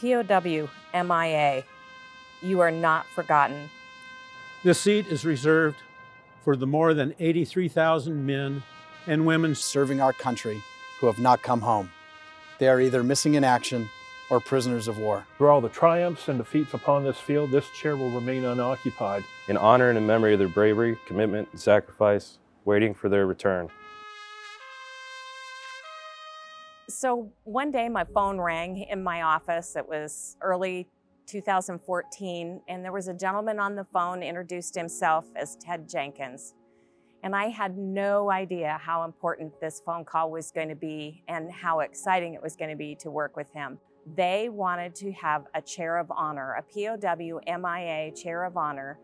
POW MIA, you are not forgotten. This seat is reserved for the more than 83,000 men and women serving our country who have not come home. They are either missing in action or prisoners of war. Through all the triumphs and defeats upon this field, this chair will remain unoccupied. In honor and in memory of their bravery, commitment, and sacrifice, waiting for their return. So one day my phone rang in my office. It was early 2014, and there was a gentleman on the phone, introduced himself as Ted Jenkins. And I had no idea how important this phone call was going to be and how exciting it was going to be to work with him. They wanted to have a chair of honor, a POW MIA chair of honor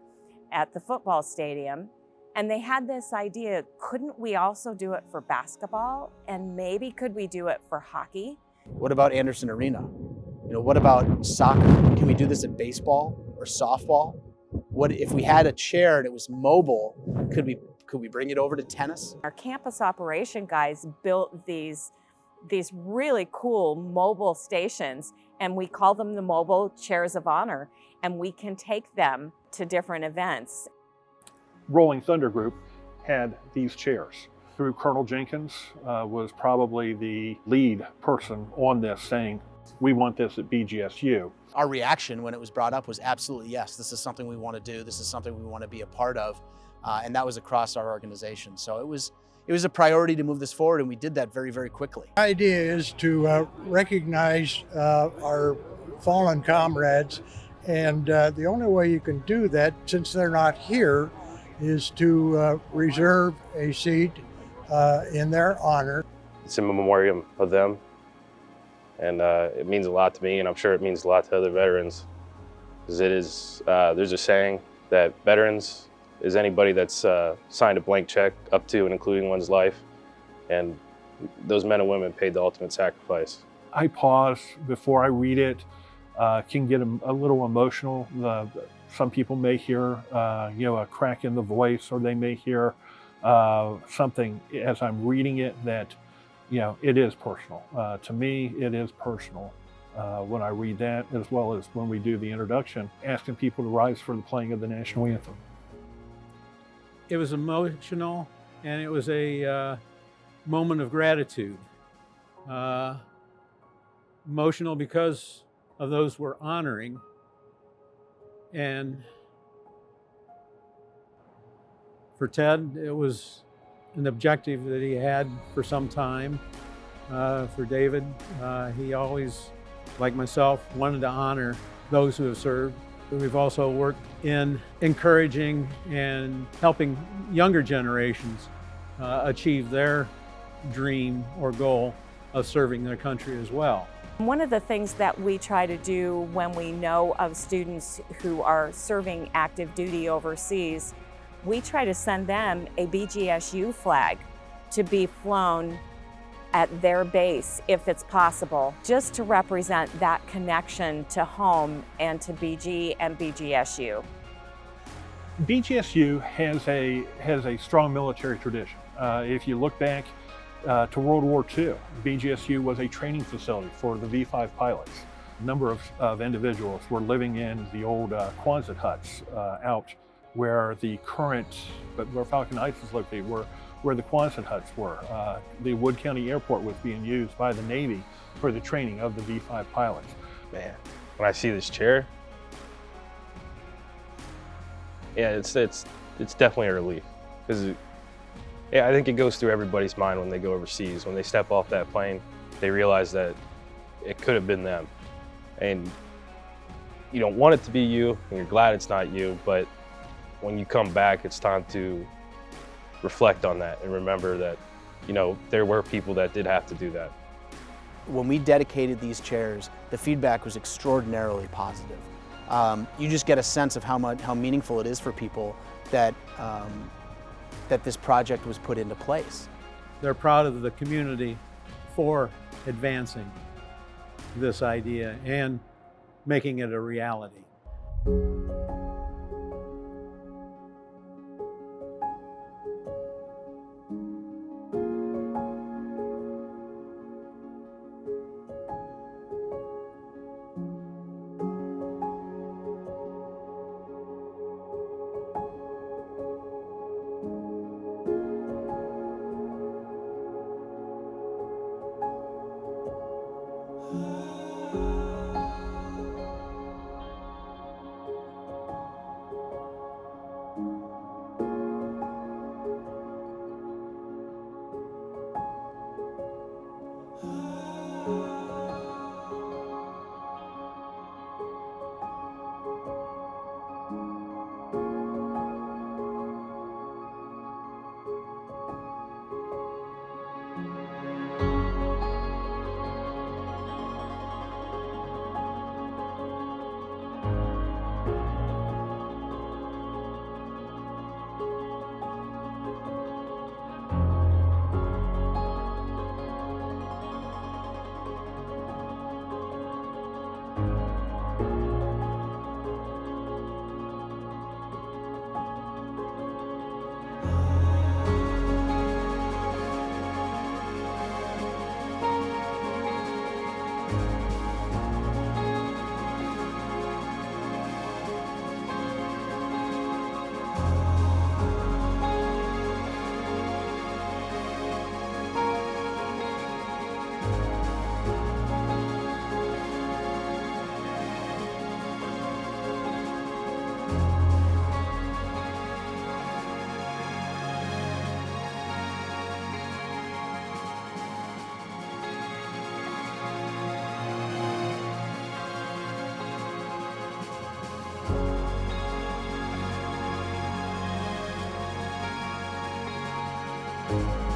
at the football stadium. And they had this idea, couldn't we also do it for basketball? And maybe could we do it for hockey? What about Anderson Arena? What about soccer? Can we do this at baseball or softball? What if we had a chair and it was mobile? Could we bring it over to tennis? Our campus operation guys built these really cool mobile stations, and we call them the mobile chairs of honor, and we can take them to different events. Rolling Thunder Group had these chairs. Through Colonel Jenkins was probably the lead person on this, saying, we want this at BGSU. Our reaction when it was brought up was absolutely yes, this is something we want to do, this is something we want to be a part of, and that was across our organization. So it was a priority to move this forward, and we did that very, very quickly. The idea is to recognize our fallen comrades, and the only way you can do that, since they're not here, is to reserve a seat in their honor. It's a memoriam of them, and it means a lot to me, and I'm sure it means a lot to other veterans. Because it is, there's a saying that veterans is anybody that's signed a blank check up to and including one's life, and those men and women paid the ultimate sacrifice. I pause before I read it, can get a little emotional. Some people may hear a crack in the voice, or they may hear something as I'm reading it that it is personal. To me, it is personal when I read that, as well as when we do the introduction, asking people to rise for the playing of the national anthem. It was emotional, and it was a moment of gratitude. Emotional because of those we're honoring, and for Ted, it was an objective that he had for some time. For David, he always, like myself, wanted to honor those who have served. We've also worked in encouraging and helping younger generations achieve their dream or goal of serving their country as well. One of the things that we try to do when we know of students who are serving active duty overseas, we try to send them a BGSU flag to be flown at their base if it's possible, just to represent that connection to home and to BG and BGSU. BGSU has a strong military tradition. If you look back to World War II, BGSU was a training facility for the V-5 pilots. A number of individuals were living in the old Quonset huts out where the current, where Falcon Heights is located, where the Quonset huts were. The Wood County Airport was being used by the Navy for the training of the V-5 pilots. Man, when I see this chair, yeah, it's definitely a relief. Because I think it goes through everybody's mind when they go overseas. When they step off that plane, they realize that it could have been them. And you don't want it to be you, and you're glad it's not you, but when you come back, it's time to reflect on that and remember that, there were people that did have to do that. When we dedicated these chairs, the feedback was extraordinarily positive. You just get a sense of how meaningful it is for people that this project was put into place. They're proud of the community for advancing this idea and making it a reality. you.